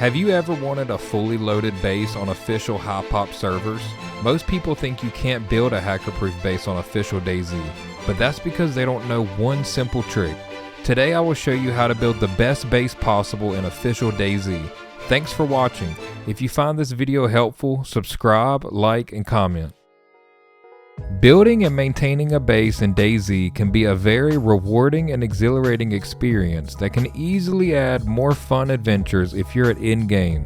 Have you ever wanted a fully loaded base on official hop servers? Most people think you can't build a hacker-proof base on official DayZ, but that's because they don't know one simple trick. Today I will show you how to build the best base possible in official DayZ. Thanks for watching. If you find this video helpful, subscribe, like, and comment. Building and maintaining a base in DayZ can be a very rewarding and exhilarating experience that can easily add more fun adventures if you're at in-game.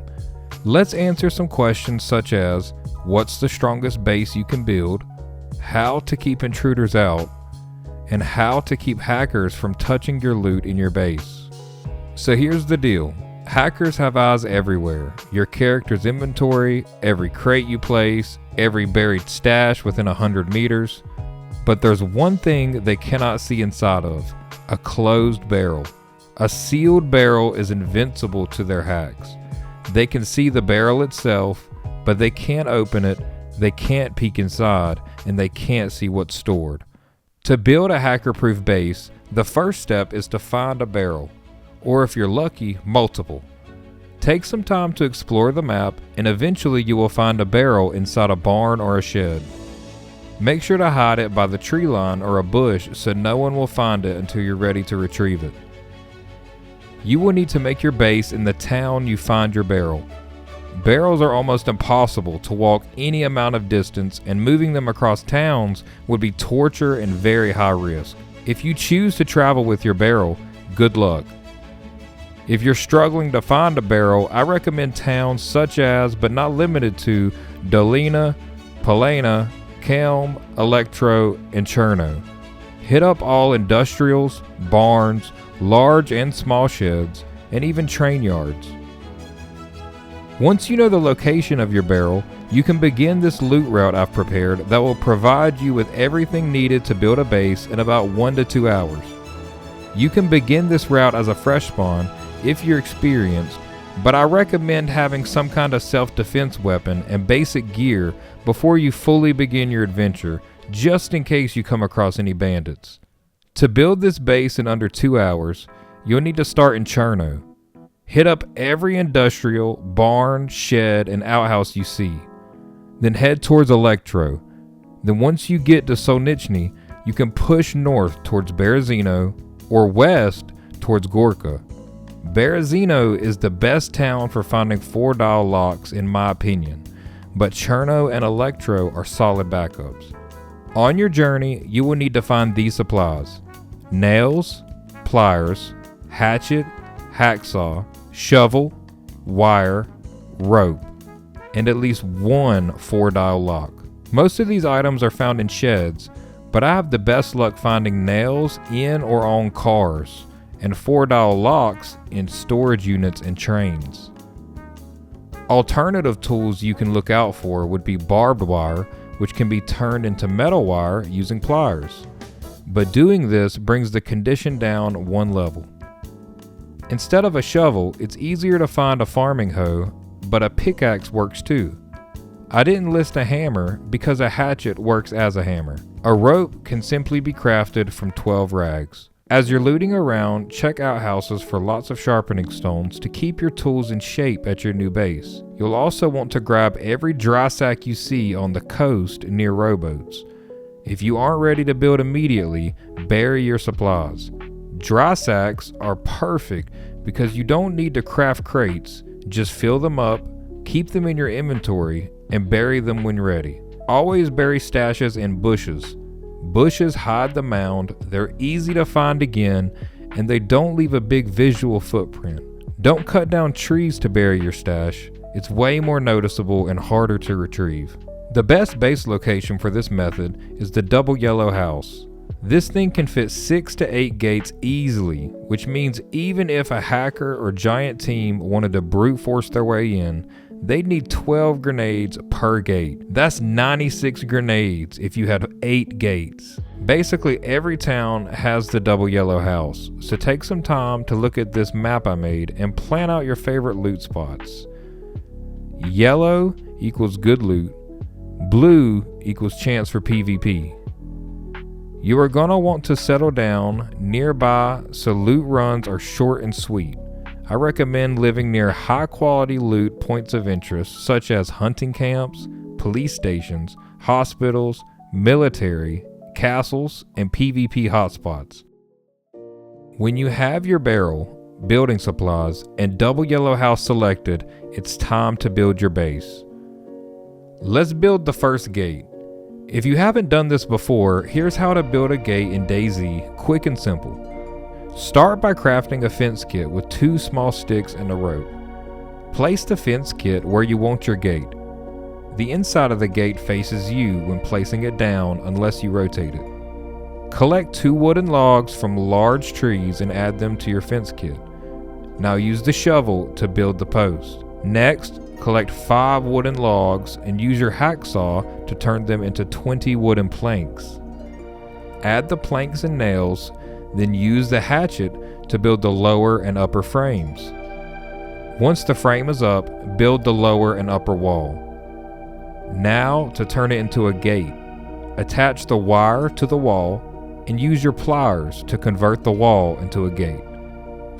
Let's answer some questions such as, what's the strongest base you can build, how to keep intruders out, and how to keep hackers from touching your loot in your base. So here's the deal. Hackers have eyes everywhere. Your character's inventory, every crate you place, every buried stash within 100 meters. But there's one thing they cannot see inside of: a closed barrel. A sealed barrel is invincible to their hacks. They can see the barrel itself, but they can't open it, they can't peek inside, and they can't see what's stored. To build a hacker-proof base, the first step is to find a barrel, or if you're lucky, multiple. Take some time to explore the map, and eventually you will find a barrel inside a barn or a shed. Make sure to hide it by the tree line or a bush so no one will find it until you're ready to retrieve it. You will need to make your base in the town you find your barrel. Barrels are almost impossible to walk any amount of distance, and moving them across towns would be torture and very high risk. If you choose to travel with your barrel, good luck. If you're struggling to find a barrel, I recommend towns such as, but not limited to, Dolina, Palena, Kelm, Electro, and Cherno. Hit up all industrials, barns, large and small sheds, and even train yards. Once you know the location of your barrel, you can begin this loot route I've prepared that will provide you with everything needed to build a base in about 1 to 2 hours. You can begin this route as a fresh spawn if you're experienced, but I recommend having some kind of self-defense weapon and basic gear before you fully begin your adventure, just in case you come across any bandits. To build this base in under 2 hours, you'll need to start in Cherno. Hit up every industrial, barn, shed, and outhouse you see. Then head towards Electro. Then once you get to Solnichny, you can push north towards Berezino or west towards Gorka. Berezino is the best town for finding 4-dial locks in my opinion, but Cherno and Electro are solid backups. On your journey, you will need to find these supplies: nails, pliers, hatchet, hacksaw, shovel, wire, rope, and at least one 4-dial lock. Most of these items are found in sheds, but I have the best luck finding nails in or on cars, and 4-dial locks in storage units and trains. Alternative tools you can look out for would be barbed wire, which can be turned into metal wire using pliers. But doing this brings the condition down one level. Instead of a shovel, it's easier to find a farming hoe, but a pickaxe works too. I didn't list a hammer because a hatchet works as a hammer. A rope can simply be crafted from 12 rags. As you're looting around, check outhouses for lots of sharpening stones to keep your tools in shape at your new base. You'll also want to grab every dry sack you see on the coast near rowboats. If you aren't ready to build immediately, bury your supplies. Dry sacks are perfect because you don't need to craft crates, just fill them up, keep them in your inventory, and bury them when ready. Always bury stashes in bushes. Bushes hide the mound, they're easy to find again, and they don't leave a big visual footprint. Don't cut down trees to bury your stash. It's way more noticeable and harder to retrieve. The best base location for this method is the double yellow house. This thing can fit 6 to 8 gates easily, which means even if a hacker or giant team wanted to brute force their way in, they'd need 12 grenades per gate. That's 96 grenades if you had 8 gates. Basically every town has the double yellow house, so take some time to look at this map I made and plan out your favorite loot spots. Yellow equals good loot, blue equals chance for PvP. You are gonna want to settle down nearby so loot runs are short and sweet. I recommend living near high-quality loot points of interest such as hunting camps, police stations, hospitals, military, castles, and PvP hotspots. When you have your barrel, building supplies, and double yellow house selected, it's time to build your base. Let's build the first gate. If you haven't done this before, here's how to build a gate in DayZ, quick and simple. Start by crafting a fence kit with 2 small sticks and a rope. Place the fence kit where you want your gate. The inside of the gate faces you when placing it down unless you rotate it. Collect 2 wooden logs from large trees and add them to your fence kit. Now use the shovel to build the post. Next, collect 5 wooden logs and use your hacksaw to turn them into 20 wooden planks. Add the planks and nails, then use the hatchet to build the lower and upper frames. Once the frame is up, build the lower and upper wall. Now to turn it into a gate. Attach the wire to the wall and use your pliers to convert the wall into a gate.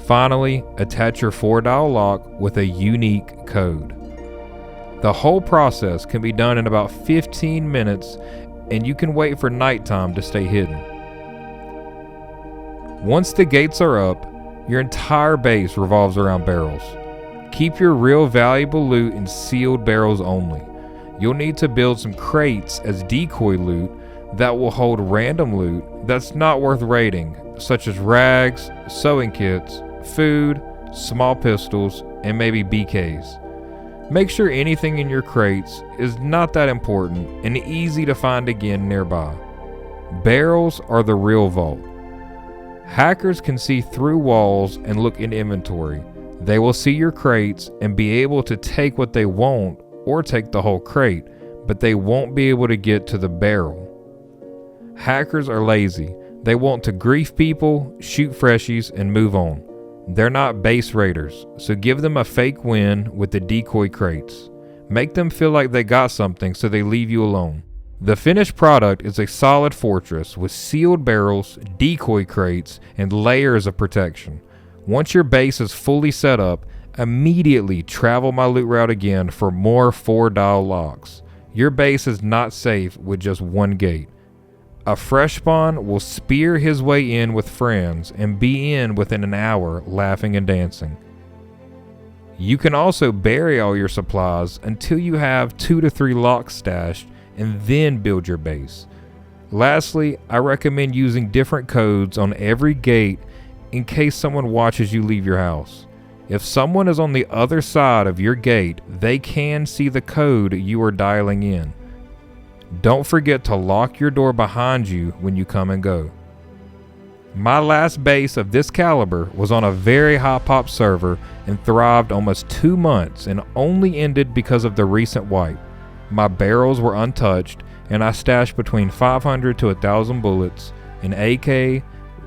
Finally, attach your 4-dial lock with a unique code. The whole process can be done in about 15 minutes, and you can wait for nighttime to stay hidden. Once the gates are up, your entire base revolves around barrels. Keep your real valuable loot in sealed barrels only. You'll need to build some crates as decoy loot that will hold random loot that's not worth raiding, such as rags, sewing kits, food, small pistols, and maybe BKs. Make sure anything in your crates is not that important and easy to find again nearby. Barrels are the real vault. Hackers can see through walls and look in inventory. They will see your crates and be able to take what they want or take the whole crate, but they won't be able to get to the barrel. Hackers are lazy. They want to grief people, shoot freshies, and move on. They're not base raiders, so give them a fake win with the decoy crates. Make them feel like they got something so they leave you alone. The finished product is a solid fortress with sealed barrels, decoy crates, and layers of protection. Once your base is fully set up, immediately travel my loot route again for more 4-dial locks. Your base is not safe with just one gate. A fresh spawn will spear his way in with friends and be in within an hour laughing and dancing. You can also bury all your supplies until you have 2 to 3 locks stashed and then build your base. Lastly, I recommend using different codes on every gate in case someone watches you leave your house. If someone is on the other side of your gate, they can see the code you are dialing in. Don't forget to lock your door behind you when you come and go. My last base of this caliber was on a very high pop server and thrived almost 2 months and only ended because of the recent wipe. My barrels were untouched and I stashed between 500 to 1,000 bullets, an AK,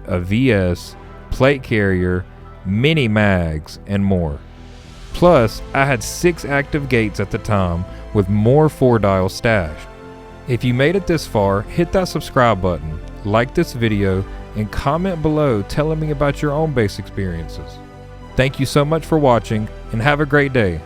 a VS, plate carrier, mini mags, and more. Plus, I had 6 active gates at the time with more 4-dial stashed. If you made it this far, hit that subscribe button, like this video, and comment below telling me about your own base experiences. Thank you so much for watching, and have a great day.